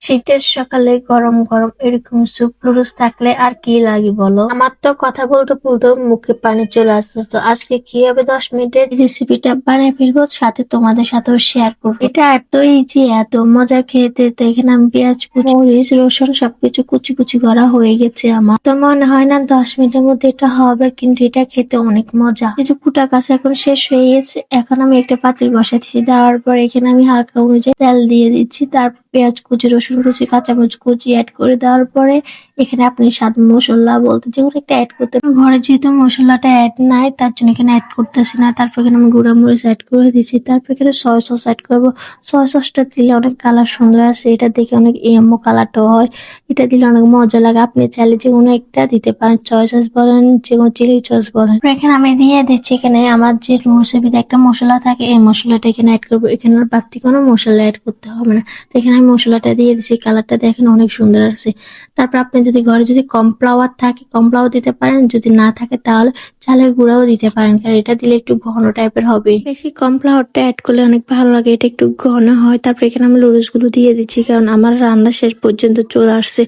শীতের সকালে গরম গরম এরকম স্যুপ নুডলস থাকলে আর কি লাগে বলো। আমার তো কথা বলতে বলতে মুখে পানি চলে আসছে। তো আজকে কি হবে 10 মিনিটের রেসিপিটা বানিয়ে ফেলবো, সাথে তোমাদের সাথেও শেয়ার করবো। এটা এত ইজি, এত মজা খেতে। তো এখানে আমি পেঁয়াজ কুচি, মরিচ, রসুন সবকিছু কুচি কুচি করা হয়ে গেছে। আমার তো মনে হয় না 10 মিনিটের মধ্যে এটা হবে, কিন্তু এটা খেতে অনেক মজা। কিছু কুটা কাছে এখন শেষ হয়ে গেছে। এখন আমি একটা পাতিল বসাই দিচ্ছি, দেওয়ার পর এখানে আমি হালকা অনুযায়ী তেল দিয়ে দিচ্ছি। তারপর পেঁয়াজ কুচি, রসুন কুচি, কাঁচামরিচ কুচি অ্যাড করে দেওয়ার পরে এখানে আপনি স্বাদ মশলা বলতে যেগুলো একটা অ্যাড করতে পারেন। ঘরে যেহেতু মশলাটা অ্যাড নাই, তার জন্য এখানে অ্যাড করতেছি না। তারপর এখানে আমি গুঁড়া মরিচ অ্যাড করে দিচ্ছি। তারপর এখানে সয়া সস অ্যাড করবো। সয়া সসটা দিলে অনেক কালার সুন্দর আসে, এটা দেখে অনেক এমও কালারটাও হয়। এটা দিলে অনেক মজা লাগে। আপনি চাইলে যে কোনো একটা দিতে পারেন, সয়া সস বলেন, যে কোনো চিলি সস বলেন। তারপর এখানে আমি দিয়ে দিচ্ছি এখানে আমার যে রেসিপিতে একটা মশলা থাকে, এই মশলাটা এখানে অ্যাড করবো। এখানে আর বাড়তি কোনো মশলা অ্যাড করতে হবে না। তো এখানে আমি মশলাটা দিয়ে দিচ্ছি, কালারটা দেখেন অনেক সুন্দর আসছে। তারপর আপনি যদি ঘরে যদি কর্নফ্লাওয়ার থাকে কর্নফ্লাওয়ার দিতে পারেন, যদি না থাকে তাহলে চালের গুঁড়াও দিতে পারেন, কারণ এটা দিলে একটু ঘন টাইপের হবে। বেশি কর্নফ্লাওয়ারটা অ্যাড করলে অনেক ভালো লাগে, এটা একটু ঘন হয়। তারপর এখানে আমি নুডলস গুলো দিয়ে দিচ্ছি, কারণ আমার রান্না শেষ পর্যন্ত চলে আসছে।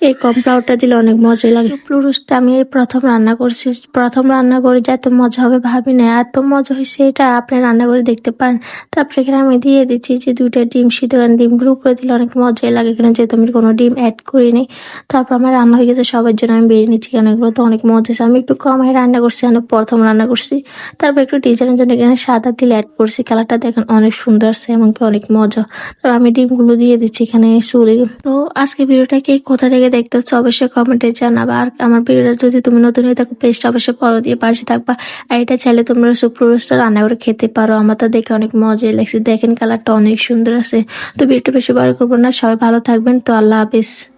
এই কর্নফ্লাওয়ারটা দিলে অনেক মজা লাগে। নুডলসটা আমি এই প্রথম রান্না করছি, প্রথম রান্না করে যে এত মজা হবে ভাবি না। এত মজা হয়েছে, এটা আপনি রান্না করে দেখতে পারেন। তারপর এখানে আমি দিয়ে দিচ্ছি যে 2টা ডিম সিদ্ধ, কারণ ডিমগুলো উপরে দিলে অনেক মজাই লাগে। এখানে যেহেতু আমি কোনো ডিম অ্যাড করিনি। তারপর আমার রান্না হয়ে গেছে, সবার জন্য আমি বেরিয়ে নিচ্ছি, কারণ এগুলো তো অনেক মজা আছে। আমি একটু কম রান্না করছি, আমি প্রথম রান্না করছি। তারপর একটু ডিজাইনের জন্য এখানে সাদা তিল অ্যাড করছি, কালারটা দেখেন অনেক সুন্দর আছে, এমনকি অনেক মজা। তারপর আমি ডিমগুলো দিয়ে দিচ্ছি এখানে চুলে। তো আজকে ভিডিওটা কে কোথা থেকে দেখতে হচ্ছে অবশ্যই কমেন্টে জানাবা। আর আমার ভিডিওটা যদি তুমি নতুন হয়ে থাকো, পেজটা অবশ্যই ফলো দিয়ে পাশে থাকবা। আর এটা চাইলে তোমরা স্যুপ নুডলসটা রান্না করে খেতে পারো। আমার তো দেখে অনেক মজাই লাগছে, দেখেন কালারটা অনেক সুন্দর আছে। তো ভিডিওটা বেশি বড় করবো না, সবাই ভালো থাকবেন। তো আল্লাহ হাফেজ।